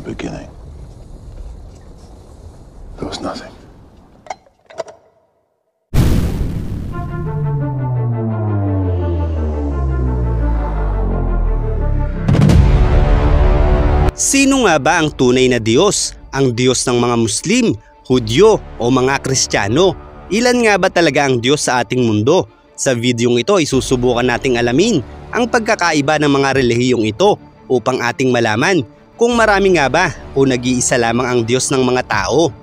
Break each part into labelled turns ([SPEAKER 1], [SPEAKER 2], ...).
[SPEAKER 1] beginning, there was nothing.
[SPEAKER 2] Sino nga ba ang tunay na Diyos? Ang Diyos ng mga Muslim, Hudyo o mga Kristiyano? Ilan nga ba talaga ang Diyos sa ating mundo? Sa videong ito ay susubukan nating alamin ang pagkakaiba ng mga relihiyong ito upang ating malaman kung marami nga ba o nag-iisa lamang ang Diyos ng mga tao.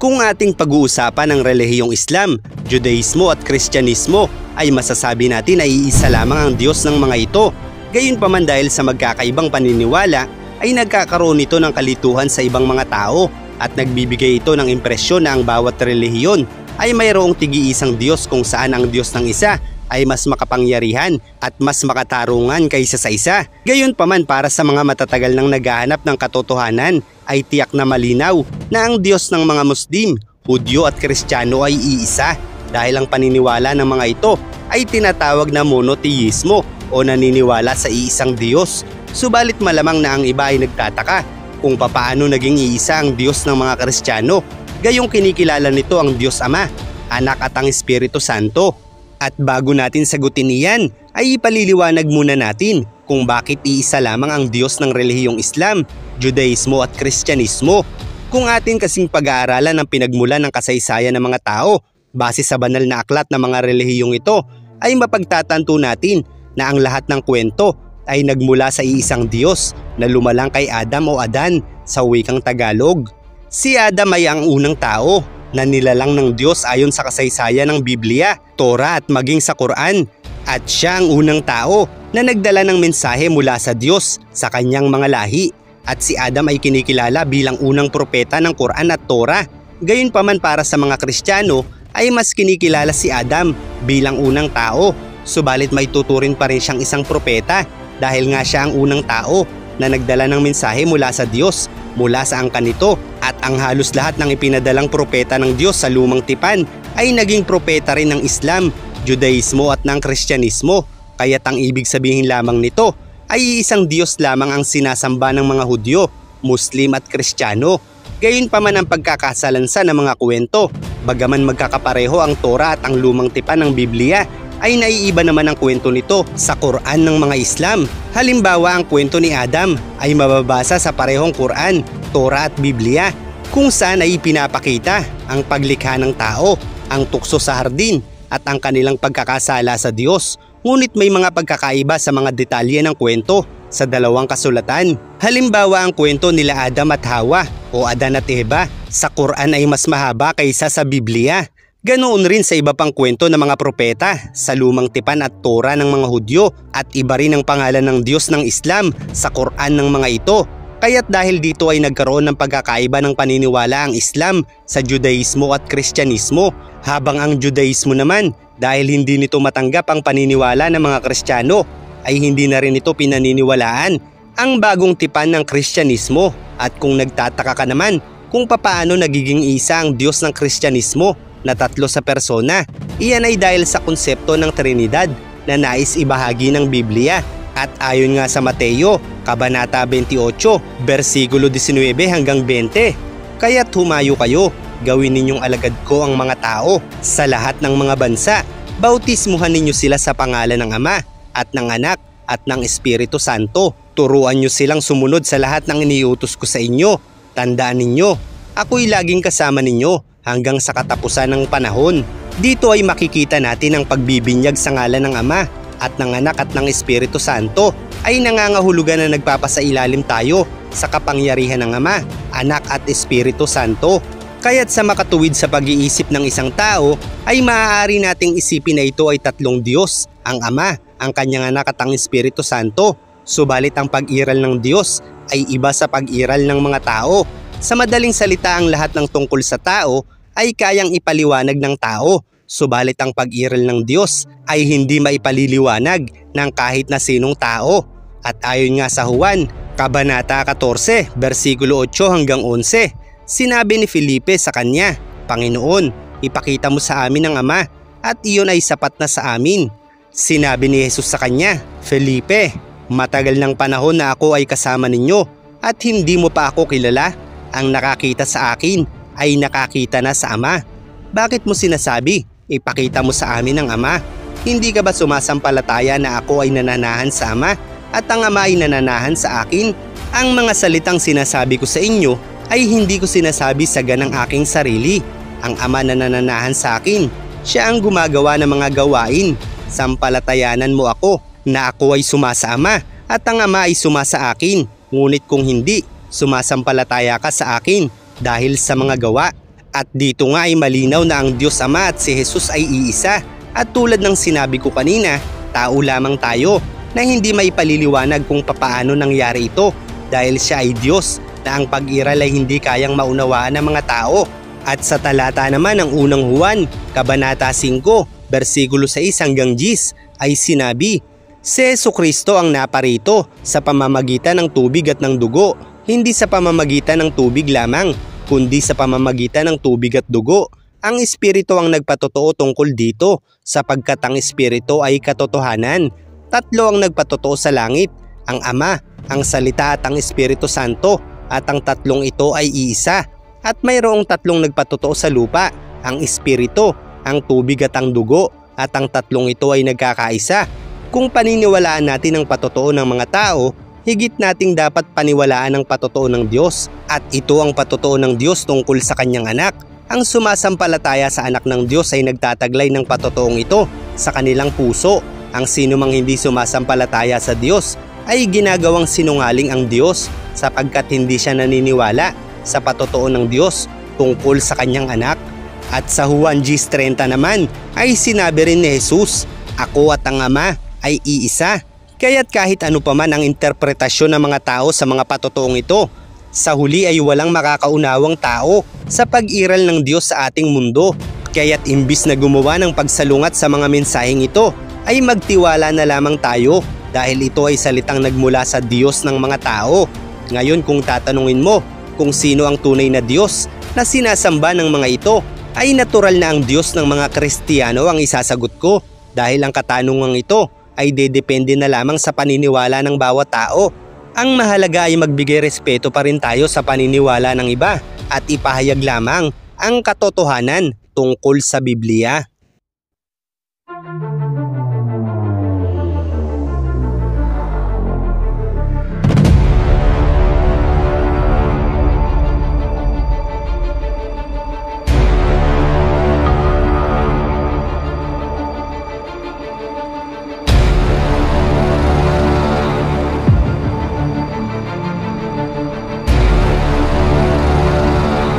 [SPEAKER 2] Kung ating pag-uusapan ang relihiyong Islam, Judaismo at Kristyanismo ay masasabi natin na iisa lamang ang Diyos ng mga ito. Gayunpaman dahil sa magkakaibang paniniwala ay nagkakaroon ito ng kalituhan sa ibang mga tao at nagbibigay ito ng impresyon na ang bawat relihiyon ay mayroong tig-iisang Diyos kung saan ang Diyos ng isa ay mas makapangyarihan at mas makatarungan kaysa sa isa. Gayunpaman para sa mga matatagal nang naghahanap ng katotohanan ay tiyak na malinaw na ang Diyos ng mga Muslim, Hudyo at Kristiyano ay iisa dahil ang paniniwala ng mga ito ay tinatawag na monotheismo o naniniwala sa iisang Diyos. Subalit malamang na ang iba ay nagtataka kung papaano naging iisa ang Diyos ng mga Kristiyano. Gayong kinikilala nito ang Diyos Ama, Anak at ang Espiritu Santo. At bago natin sagutin iyan, ay ipaliliwanag muna natin kung bakit iisa lamang ang Diyos ng relihiyong Islam, Judaismo at Kristyanismo. Kung atin kasing pag-aaralan ang pinagmulan ng kasaysayan ng mga tao base sa banal na aklat ng mga relihiyong ito, ay mapagtatanto natin na ang lahat ng kwento ay nagmula sa iisang Diyos na lumalang kay Adam o Adan sa wikang Tagalog. Si Adam ay ang unang tao na nilalang ng Diyos ayon sa kasaysayan ng Biblia, Torah at maging sa Quran. At siya ang unang tao na nagdala ng mensahe mula sa Diyos sa kanyang mga lahi. At si Adam ay kinikilala bilang unang propeta ng Quran at Torah. Gayunpaman para sa mga Kristiyano ay mas kinikilala si Adam bilang unang tao. Subalit may tuturin pa rin siyang isang propeta dahil nga siya ang unang tao na nagdala ng mensahe mula sa Diyos mula sa angkan nito, at ang halos lahat ng ipinadalang propeta ng Diyos sa lumang tipan ay naging propeta rin ng Islam, Judaismo at ng Kristyanismo. Kaya't ang ibig sabihin lamang nito ay isang Diyos lamang ang sinasamba ng mga Hudyo, Muslim at Kristiyano. Gayunpaman ang pagkakasalansan ng mga kwento, bagaman magkakapareho ang Torah at ang lumang tipan ng Biblia, ay naiiba naman ang kwento nito sa Quran ng mga Islam. Halimbawa, ang kwento ni Adam ay mababasa sa parehong Quran, Torah at Biblia, kung saan ay pinapakita ang paglikha ng tao, ang tukso sa hardin at ang kanilang pagkakasala sa Diyos. Ngunit may mga pagkakaiba sa mga detalye ng kwento sa dalawang kasulatan. Halimbawa, ang kwento nila Adam at Hawa o Adan at Eva sa Quran ay mas mahaba kaysa sa Biblia. Ganoon rin sa iba pang kwento ng mga propeta sa lumang tipan at Torah ng mga Hudyo, at iba rin ang pangalan ng Diyos ng Islam sa Quran ng mga ito. Kaya't dahil dito ay nagkaroon ng pagkakaiba ng paniniwala ang Islam sa Judaismo at Kristyanismo, habang ang Judaismo naman dahil hindi nito matanggap ang paniniwala ng mga Kristiyano ay hindi na rin ito pinaniniwalaan ang bagong tipan ng Kristyanismo. At kung nagtataka ka naman kung papaano nagiging isa ang Diyos ng Kristyanismo na tatlo sa persona, iyan ay dahil sa konsepto ng Trinidad na nais ibahagi ng Biblia. At ayon nga sa Mateo, Kabanata 28, versikulo 19 hanggang 20, kaya't humayo kayo, gawin ninyong alagad ko ang mga tao sa lahat ng mga bansa. Bautismuhan ninyo sila sa pangalan ng Ama at ng Anak at ng Espiritu Santo. Turuan nyo silang sumunod sa lahat ng iniutos ko sa inyo. Tandaan ninyo, ako'y laging kasama ninyo hanggang sa katapusan ng panahon. Dito ay makikita natin ang pagbibinyag sa ngalan ng Ama at ng Anak at ng Espiritu Santo ay nangangahulugan na nagpapasailalim tayo sa kapangyarihan ng Ama, Anak at Espiritu Santo. Kaya't sa makatuwid sa pag-iisip ng isang tao ay maaari nating isipin na ito ay tatlong Diyos, ang Ama, ang kanyang Anak at ang Espiritu Santo. Subalit ang pag-iral ng Diyos ay iba sa pag-iral ng mga tao. Sa madaling salita, ang lahat ng tungkol sa tao ay kayang ipaliwanag ng tao. Subalit ang pag-iral ng Diyos ay hindi maipaliliwanag ng kahit na sinong tao. At ayon nga sa Juan, Kabanata 14, versikulo 8 hanggang 11, sinabi ni Felipe sa kanya, Panginoon, ipakita mo sa amin ang Ama at iyon ay sapat na sa amin. Sinabi ni Jesus sa kanya, Felipe, matagal ng panahon na ako ay kasama ninyo at hindi mo pa ako kilala? Ang nakakita sa akin ay nakakita na sa Ama. Bakit mo sinasabi? Ipakita mo sa amin ang Ama. Hindi ka ba sumasampalataya na ako ay nananahan sa Ama at ang Ama ay nananahan sa akin? Ang mga salitang sinasabi ko sa inyo ay hindi ko sinasabi sa ganang aking sarili. Ang Ama na nananahan sa akin, siya ang gumagawa ng mga gawain. Sampalatayanan mo ako na ako ay sumasa Ama at ang Ama ay sumasa akin. Ngunit kung hindi, sumasampalataya ka sa akin dahil sa mga gawa. At dito nga ay malinaw na ang Diyos Ama at si Jesus ay iisa. At tulad ng sinabi ko kanina, tao lamang tayo na hindi may paliliwanag kung papaano nangyari ito dahil siya ay Diyos na ang pag-iral ay hindi kayang maunawaan ng mga tao. At sa talata naman ng unang Juan, Kabanata 5, versikulo 6 hanggang 10 ay sinabi, si Jesucristo ang naparito sa pamamagitan ng tubig at ng dugo, hindi sa pamamagitan ng tubig lamang, kundi sa pamamagitan ng tubig at dugo. Ang Espiritu ang nagpatotoo tungkol dito, sapagkat ang Espiritu ay katotohanan. Tatlo ang nagpatotoo sa langit, ang Ama, ang Salita at ang Espiritu Santo, at ang tatlong ito ay iisa. At mayroong tatlong nagpatotoo sa lupa, ang Espiritu, ang tubig at ang dugo, at ang tatlong ito ay nagkakaisa. Kung paniniwalaan natin ang patotoo ng mga tao, higit nating dapat paniwalaan ang patotoo ng Diyos. At ito ang patotoo ng Diyos tungkol sa kanyang anak. Ang sumasampalataya sa anak ng Diyos ay nagtataglay ng patotoong ito sa kanilang puso. Ang sino mang hindi sumasampalataya sa Diyos ay ginagawang sinungaling ang Diyos sapagkat hindi siya naniniwala sa patotoo ng Diyos tungkol sa kanyang anak. At sa Juan 10:30 naman ay sinabi rin ni Jesus, ako at ang Ama ay iisa. Kaya't kahit ano pa man ang interpretasyon ng mga tao sa mga patotoong ito, sa huli ay walang makakaunawang tao sa pag-iral ng Diyos sa ating mundo. Kaya't imbis na gumawa ng pagsalungat sa mga mensaheng ito, ay magtiwala na lamang tayo dahil ito ay salitang nagmula sa Diyos ng mga tao. Ngayon kung tatanungin mo kung sino ang tunay na Diyos na sinasamba ng mga ito, ay natural na ang Diyos ng mga Kristiyano ang isasagot ko dahil ang katanungang ito ay dedepende na lamang sa paniniwala ng bawat tao. Ang mahalaga ay magbigay respeto pa rin tayo sa paniniwala ng iba at ipahayag lamang ang katotohanan tungkol sa Biblia.